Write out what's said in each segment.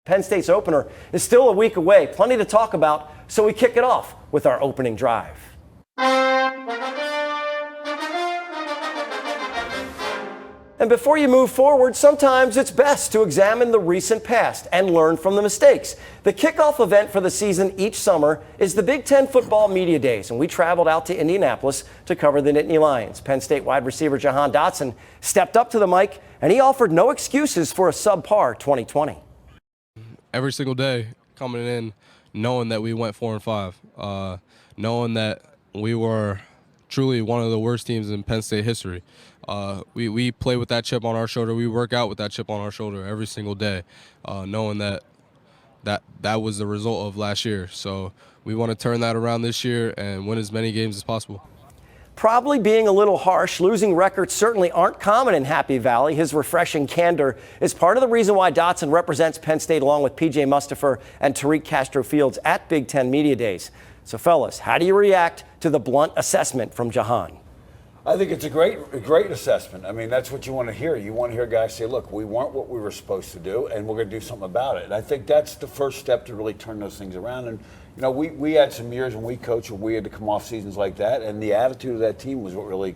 Penn State's opener is still a week away. Plenty to talk about, so we kick it off with our opening drive. And before you move forward, sometimes it's best to examine the recent past and learn from the mistakes. The kickoff event for the season each summer is the Big Ten Football Media Days, and we traveled out to Indianapolis to cover the Nittany Lions. Penn State wide receiver Jahan Dotson stepped up to the mic, and he offered no excuses for a subpar 2020. Every single day coming in, knowing that we went 4-5, knowing that we were truly one of the worst teams in Penn State history. We play with that chip on our shoulder. We work out with that chip on our shoulder every single day, knowing that was the result of last year. So we want to turn that around this year and win as many games as possible. Probably being a little harsh, losing records certainly aren't common in Happy Valley. His refreshing candor is part of the reason why Dotson represents Penn State along with P.J. Mustafer and Tariq Castro-Fields at Big Ten Media Days. So, fellas, how do you react to the blunt assessment from Jahan? I think it's a great assessment. I mean, that's what you want to hear. You want to hear guys say, look, we weren't what we were supposed to do, and we're going to do something about it. And I think that's the first step to really turn those things around. And, you know, we had some years when we coached where we had to come off seasons like that, and the attitude of that team was what really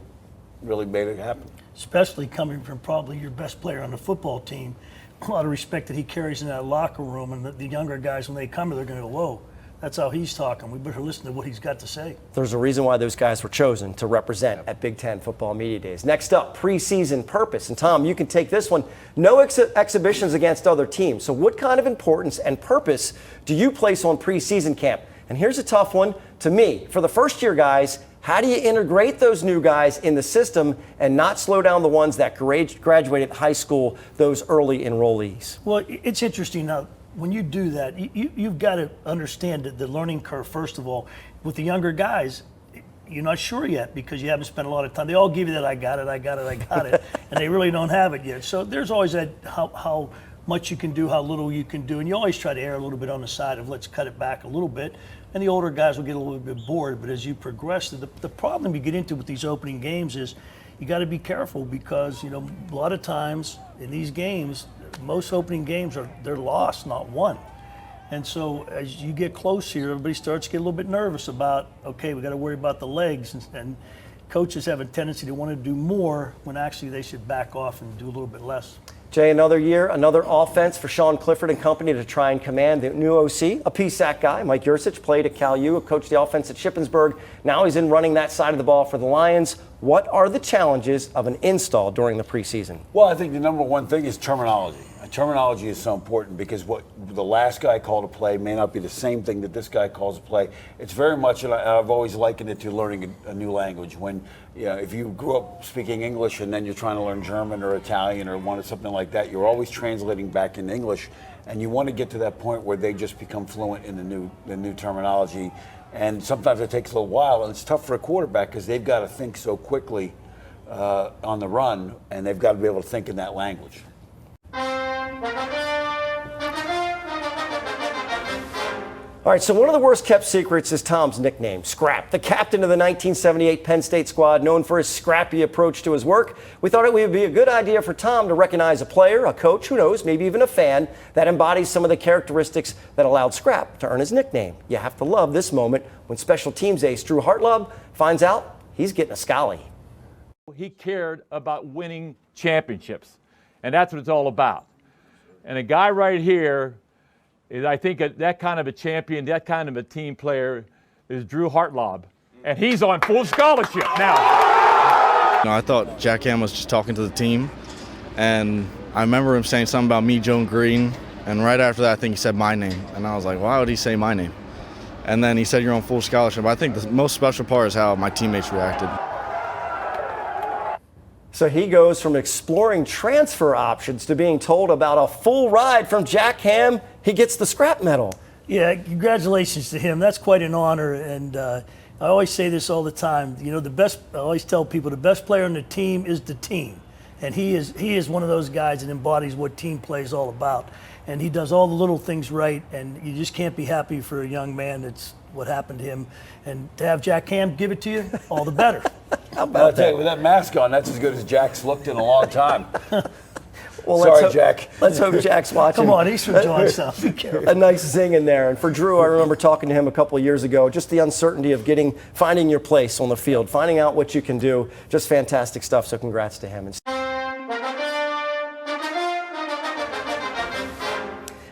made it happen. Especially coming from probably your best player on the football team. A lot of respect that he carries in that locker room, and the younger guys, when they come, they're going to go, whoa. That's how he's talking. We better listen to what he's got to say. There's a reason why those guys were chosen to represent at Big Ten Football Media Days. Next up, preseason purpose. And Tom, you can take this one. No exhibitions against other teams. So what kind of importance and purpose do you place on preseason camp? And here's a tough one to me. For the first-year guys, how do you integrate those new guys in the system and not slow down the ones that graduated high school, those early enrollees? Well, it's interesting now. When you do that, you've got to understand the learning curve, first of all. With the younger guys, you're not sure yet because you haven't spent a lot of time. They all give you that, I got it, and they really don't have it yet. So there's always that how much you can do, how little you can do, and you always try to err a little bit on the side of let's cut it back a little bit. And the older guys will get a little bit bored, but as you progress, the problem you get into with these opening games is you got to be careful because, you know, a lot of times in these games, most opening games they're lost, not won. And so as you get close here, everybody starts to get a little bit nervous about, okay, we got to worry about the legs. And coaches have a tendency to want to do more when actually they should back off and do a little bit less. Jay, another year, another offense for Sean Clifford and company to try and command the new OC. A PSAC guy, Mike Yursich, played at Cal U, coached the offense at Shippensburg. Now he's in running that side of the ball for the Lions. What are the challenges of an install during the preseason? Well, I think the number one thing is terminology. Terminology is so important because what the last guy called a play may not be the same thing that this guy calls a play. It's very much, and I've always likened it to learning a new language. When, you know, if you grew up speaking English and then you're trying to learn German or Italian or something like that, you're always translating back into English, and you want to get to that point where they just become fluent in the new terminology. And sometimes it takes a little while, and it's tough for a quarterback because they've got to think so quickly on the run, and they've got to be able to think in that language. All right, so one of the worst kept secrets is Tom's nickname, Scrap. The captain of the 1978 Penn State squad, known for his scrappy approach to his work. We thought it would be a good idea for Tom to recognize a player, a coach, who knows, maybe even a fan, that embodies some of the characteristics that allowed Scrap to earn his nickname. You have to love this moment when special teams ace Drew Hartlaub finds out he's getting a scally. He cared about winning championships, and that's what it's all about. And a guy right here is, I think, that kind of a champion, that kind of a team player is Drew Hartlaub. And he's on full scholarship now. I thought Jack Ham was just talking to the team. And I remember him saying something about me, Joe Green. And right after that, I think he said my name. And I was like, why would he say my name? And then he said, you're on full scholarship. I think the most special part is how my teammates reacted. So he goes from exploring transfer options to being told about a full ride from Jack Ham. He gets the scrap medal. Yeah, congratulations to him. That's quite an honor. And I always say this all the time. You know, I always tell people the best player on the team is the team. And he is one of those guys that embodies what team play is all about. And he does all the little things right. And you just can't be happy for a young man that's what happened to him. And to have Jack Ham give it to you, all the better. How about that? With that mask on, that's as good as Jack's looked in a long time. Well, Sorry, Jack. Let's hope Jack's watching. Come on, he's from Johnstown. Be careful. A nice zing in there. And for Drew, I remember talking to him a couple of years ago, just the uncertainty of finding your place on the field, finding out what you can do. Just fantastic stuff. So congrats to him.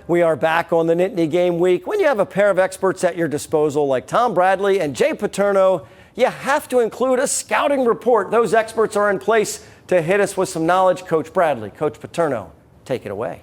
We are back on the Nittany Game Week. When you have a pair of experts at your disposal like Tom Bradley and Jay Paterno, you have to include a scouting report. Those experts are in place to hit us with some knowledge. Coach Bradley, Coach Paterno, take it away.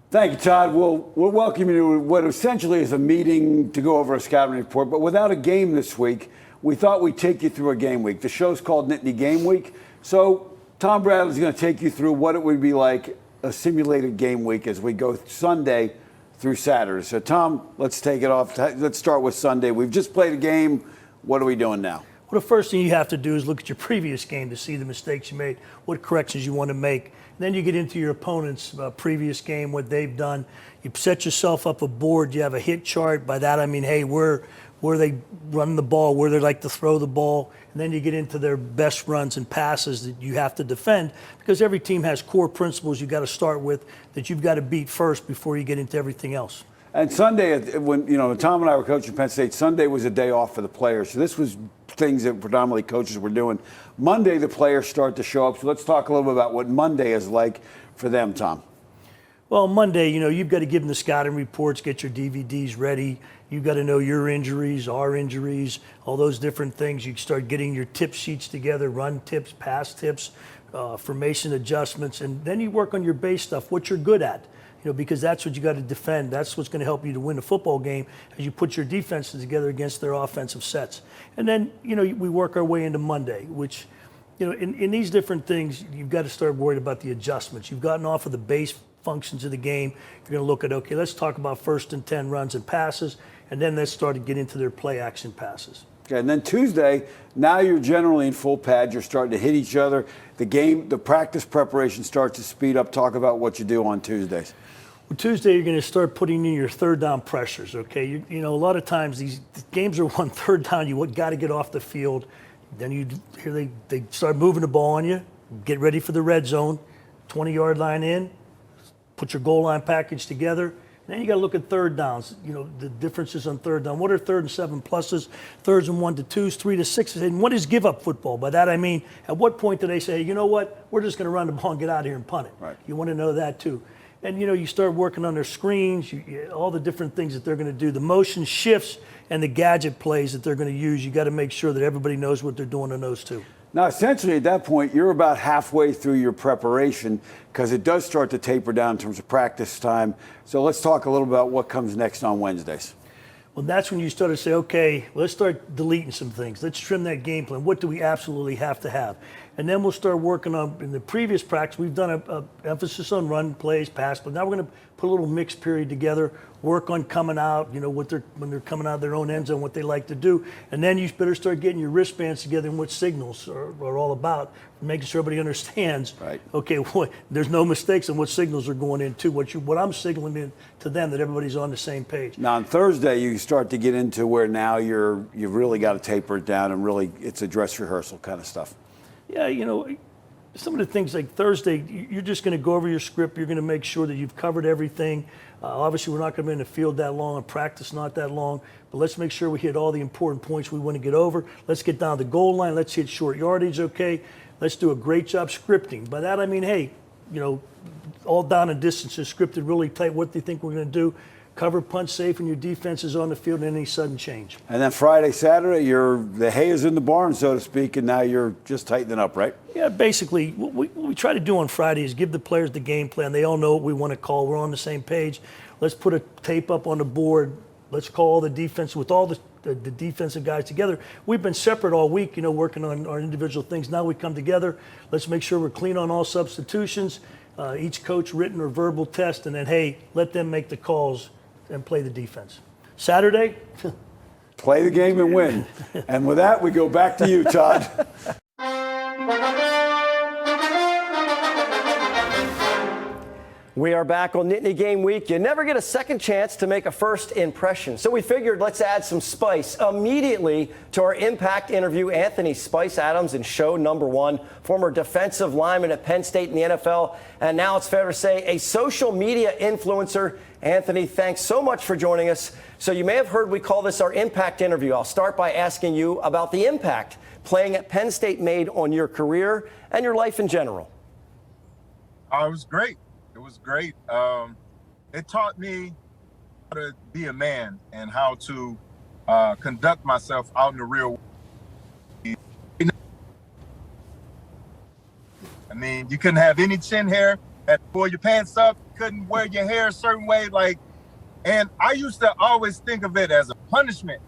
Thank you, Todd. We'll welcome you to what essentially is a meeting to go over a scouting report, but without a game this week, we thought we'd take you through a game week. The show's called Nittany Game Week, so Tom Bradley's going to take you through what it would be like a simulated game week as we go Sunday through Saturday. So, Tom, let's take it off. Let's start with Sunday. We've just played a game. What are we doing now? Well, the first thing you have to do is look at your previous game to see the mistakes you made, what corrections you want to make. And then you get into your opponent's previous game, what they've done. You set yourself up a board. You have a hit chart. By that I mean, hey, where they run the ball, where they like to throw the ball. And then you get into their best runs and passes that you have to defend, because every team has core principles you got to start with that you've got to beat first before you get into everything else. And Sunday, when Tom and I were coaching Penn State, Sunday was a day off for the players. So this was things that predominantly coaches were doing. Monday, the players start to show up. So let's talk a little bit about what Monday is like for them, Tom. Well, Monday, you've got to give them the scouting reports, get your DVDs ready. You've got to know your injuries, our injuries, all those different things. You start getting your tip sheets together, run tips, pass tips, formation adjustments, and then you work on your base stuff, what you're good at, because that's what you got to defend. That's what's going to help you to win a football game as you put your defenses together against their offensive sets. And then, we work our way into Monday, which, in these different things, you've got to start worrying about the adjustments. You've gotten off of the base functions of the game. You're going to look at, okay, let's talk about 1st and 10 runs and passes, and then let's start to get into their play action passes. Okay, and then Tuesday, now you're generally in full pad. You're starting to hit each other. The practice preparation starts to speed up. Talk about what you do on Tuesdays. Well, Tuesday, you're going to start putting in your third down pressures, okay? A lot of times these games are won third down. You got to get off the field. Then they start moving the ball on you. Get ready for the red zone. 20-yard line in. Put your goal line package together. Then you got to look at third downs. The differences on third down. What are 3rd and 7 pluses, 3rds and 1 to 2s, 3 to 6s, and what is give up football? By that I mean, at what point do they say, you know what, we're just going to run the ball and get out of here and punt it? Right. You want to know that too. And you start working on their screens, all the different things that they're going to do, the motion shifts and the gadget plays that they're going to use. You got to make sure that everybody knows what they're doing on those two. Now, essentially, at that point, you're about halfway through your preparation because it does start to taper down in terms of practice time. So let's talk a little about what comes next on Wednesdays. Well, that's when you start to say, okay, let's start deleting some things. Let's trim that game plan. What do we absolutely have to have? And then we'll start working on, in the previous practice, we've done a emphasis on run plays, pass, but now we're going to put a little mixed period together, work on coming out, when they're coming out of their own end zone, what they like to do. And then you better start getting your wristbands together and what signals are all about, making sure everybody understands, right. Okay, there's no mistakes on what signals are going in too, what I'm signaling in to them, that everybody's on the same page. Now, on Thursday, you start to get into where now you've really got to taper it down and really it's a dress rehearsal kind of stuff. Yeah, some of the things like Thursday, you're just going to go over your script. You're going to make sure that you've covered everything. Obviously, we're not going to be in the field that long and practice not that long, but let's make sure we hit all the important points we want to get over. Let's get down the goal line. Let's hit short yardage, okay? Let's do a great job scripting. By that, I mean, hey, all down and distances scripted really tight what they think we're going to do. Cover, punch safe, and your defense is on the field and any sudden change. And then Friday, Saturday, the hay is in the barn, so to speak, and now you're just tightening up, right? Yeah, basically, what we try to do on Friday is give the players the game plan. They all know what we want to call. We're on the same page. Let's put a tape up on the board. Let's call all the defense with all the defensive guys together. We've been separate all week, working on our individual things. Now we come together. Let's make sure we're clean on all substitutions. Each coach written or verbal test, and then, hey, let them make the calls and play the defense. Saturday, play the game and win. And with that, we go back to you, Todd. We are back on Nittany Game Week. You never get a second chance to make a first impression. So we figured let's add some spice immediately to our impact interview. Anthony Spice Adams in show number 1, former defensive lineman at Penn State in the NFL, and now it's fair to say a social media influencer. Anthony, thanks so much for joining us. So you may have heard we call this our impact interview. I'll start by asking you about the impact playing at Penn State made on your career and your life in general. It was great. It was great. It taught me how to be a man and how to conduct myself out in the real world. I mean, you couldn't have any chin hair, had to pull your pants up, couldn't wear your hair a certain way. And I used to always think of it as a punishment.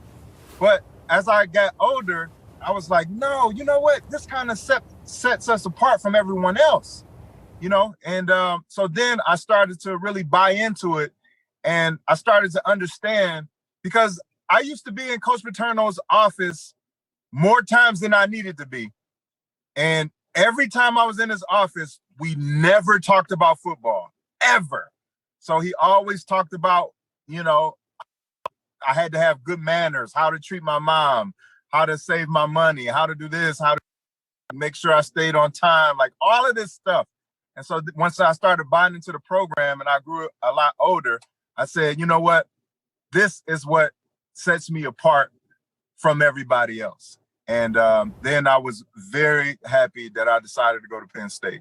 But as I got older, I was like, no, you know what? This kind of sets us apart from everyone else. And so then I started to really buy into it, and I started to understand, because I used to be in Coach Paterno's office more times than I needed to be. And every time I was in his office, we never talked about football, ever. So he always talked about, I had to have good manners, how to treat my mom, how to save my money, how to do this, how to make sure I stayed on time, like all of this stuff. And so once I started buying into the program and I grew a lot older, I said, you know what? This is what sets me apart from everybody else. And then I was very happy that I decided to go to Penn State.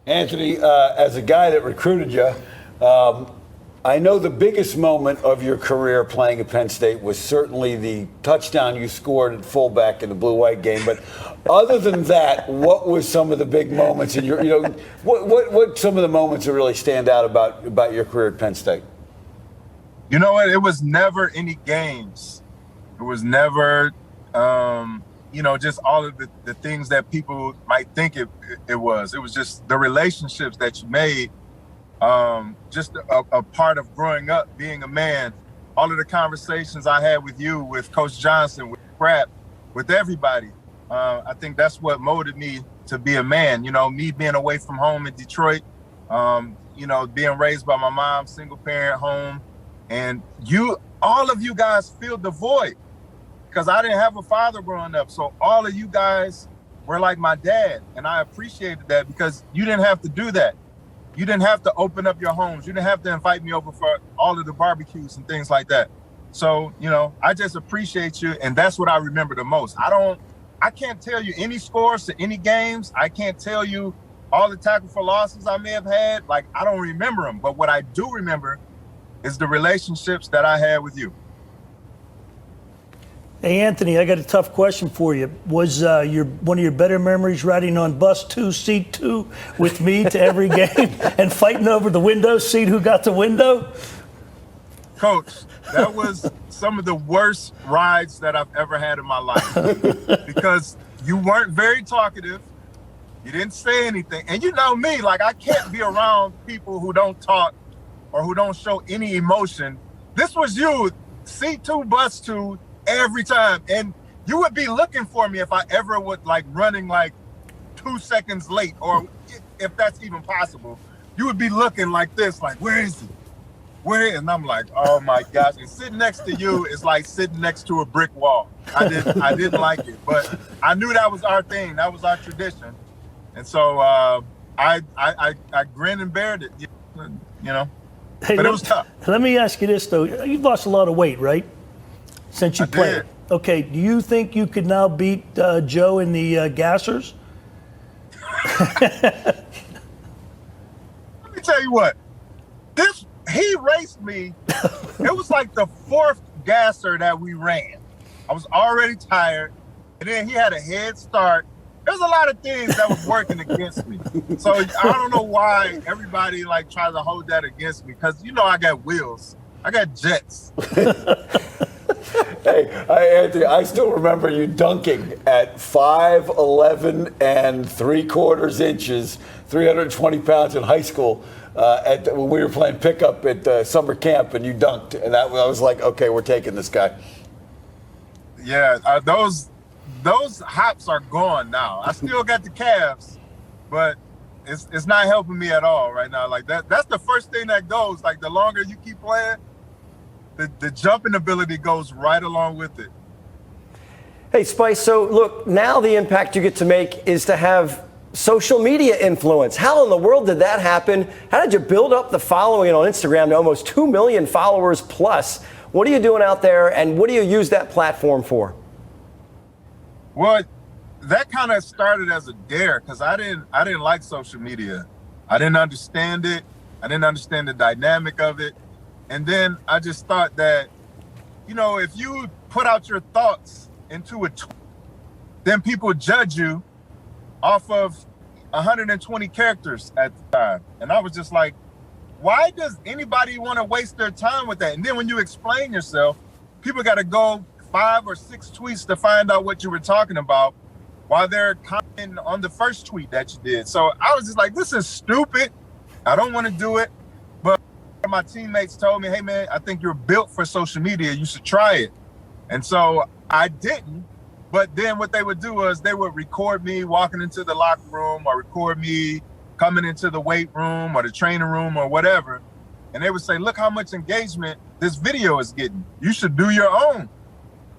Anthony, as a guy that recruited you, I know the biggest moment of your career playing at Penn State was certainly the touchdown you scored at fullback in the blue-white game. But other than that, what was some of the big moments in your, what some of the moments that really stand out about your career at Penn State? You know what? It was never any games. It was never, just all of the things that people might think it was. It was just the relationships that you made. Just a part of growing up, being a man, all of the conversations I had with you, with Coach Johnson, with Pratt, with everybody. I think that's what molded me to be a man. Me being away from home in Detroit, being raised by my mom, single parent home. And all of you guys filled the void, because I didn't have a father growing up. So all of you guys were like my dad. And I appreciated that, because you didn't have to do that. You didn't have to open up your homes. You didn't have to invite me over for all of the barbecues and things like that. So, I just appreciate you. And that's what I remember the most. I can't tell you any scores to any games. I can't tell you all the tackle for losses I may have had. I don't remember them. But what I do remember is the relationships that I had with you. Hey, Anthony, I got a tough question for you. Was one of your better memories riding on bus 2, seat 2 with me to every game and fighting over the window seat who got the window? Coach, that was some of the worst rides that I've ever had in my life, because you weren't very talkative. You didn't say anything. And you know me, I can't be around people who don't talk or who don't show any emotion. This was you, seat 2, bus 2, every time. And you would be looking for me if I ever would running 2 seconds late, or if that's even possible. You would be looking like this, where is he? Where? And I'm like, oh my gosh. And sitting next to you is like sitting next to a brick wall. I didn't like it, but I knew that was our thing. That was our tradition. And so I grinned and bared it, Hey, but it was tough. Let me ask you this, though. You've lost a lot of weight, right? Since you played. Did. Okay, do you think you could now beat Joe in the gassers? Let me tell you what. He raced me. It was like the 4th gasser that we ran. I was already tired, and then he had a head start. There's a lot of things that was working against me. So I don't know why everybody tries to hold that against me, because I got wheels. I got jets. Hey, Anthony, I still remember you dunking at 5'11" and 3/4 inches, 320 pounds in high school when we were playing pickup at summer camp, and you dunked. And I was like, okay, we're taking this guy. Yeah, those hops are gone now. I still got the calves, but it's not helping me at all right now. Like that's the first thing that goes. Like the longer you keep playing, the jumping ability goes right along with it. Hey, Spice, so look, now the impact you get to make is to have social media influence. How in the world did that happen? How did you build up the following on Instagram to almost 2 million followers plus? What are you doing out there, and what do you use that platform for? Well, that kind of started as a dare because I didn't like social media. I didn't understand it. I didn't understand the dynamic of it. And then I just thought that, if you put out your thoughts into a tweet, then people judge you off of 120 characters at the time. And I was just like, why does anybody want to waste their time with that? And then when you explain yourself, people got to go 5 or 6 tweets to find out what you were talking about while they're commenting on the first tweet that you did. So I was just like, this is stupid. I don't want to do it. But my teammates told me, hey, man, I think you're built for social media. You should try it. And so I didn't. But then what they would do was they would record me walking into the locker room or record me coming into the weight room or the training room or whatever. And they would say, look how much engagement this video is getting. You should do your own.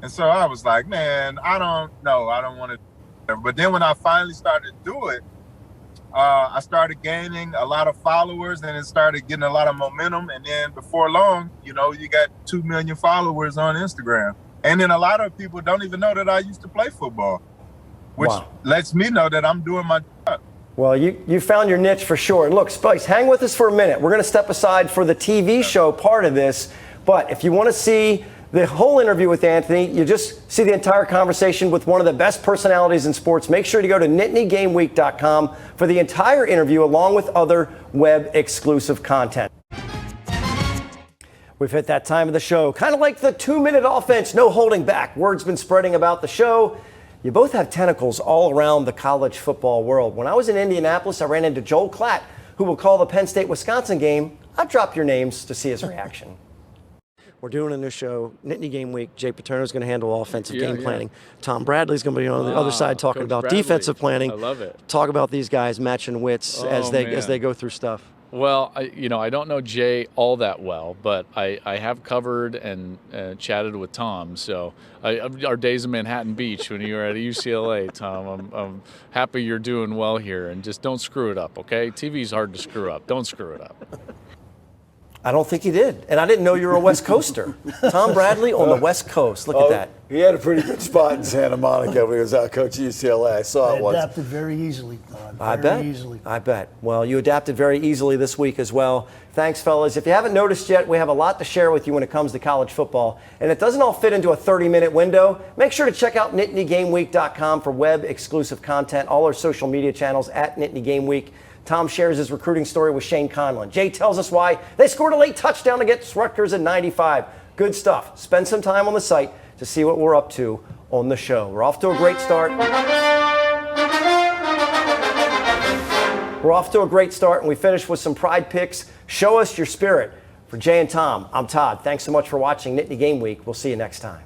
And so I was like, man, I don't want to. But then when I finally started to do it, I started gaining a lot of followers and it started getting a lot of momentum. And then before long, you got 2 million followers on Instagram. And then a lot of people don't even know that I used to play football, which lets me know that I'm doing my job. Well, you found your niche for sure. And look, Spice, hang with us for a minute. We're going to step aside for the TV show part of this. But if you want to see the whole interview with Anthony, you just see the entire conversation with one of the best personalities in sports. Make sure to go to NittanyGameWeek.com for the entire interview along with other web exclusive content. We've hit that time of the show, kind of like the 2-minute offense, no holding back. Word's been spreading about the show. You both have tentacles all around the college football world. When I was in Indianapolis, I ran into Joel Klatt, who will call the Penn State-Wisconsin game. I've dropped your names to see his reaction. We're doing a new show, Nittany Game Week. Jay Paterno is going to handle offensive game planning. Tom Bradley's going to be on the other side talking Coach about Bradley. defensive planning. I love it. Talk about these guys matching wits as they go through stuff. Well, I don't know Jay all that well, but I have covered and chatted with Tom. So our days in Manhattan Beach when you were at UCLA, Tom, I'm happy you're doing well here. And just don't screw it up, okay? TV's hard to screw up. Don't screw it up. I don't think he did. And I didn't know you were a West Coaster. Tom Bradley on the West Coast. Look at that. He had a pretty good spot in Santa Monica when he was out coaching UCLA. I saw it once. Adapted very easily, Todd. I bet. Well, you adapted very easily this week as well. Thanks, fellas. If you haven't noticed yet, we have a lot to share with you when it comes to college football. And it doesn't all fit into a 30-minute window. Make sure to check out NittanyGameWeek.com for web-exclusive content, all our social media channels at Nittany Game Week. Tom shares his recruiting story with Shane Conlon. Jay tells us why they scored a late touchdown against Rutgers in '95. Good stuff. Spend some time on the site to see what we're up to on the show. We're off to a great start. And we finish with some pride picks. Show us your spirit. For Jay and Tom, I'm Todd. Thanks so much for watching Nittany Game Week. We'll see you next time.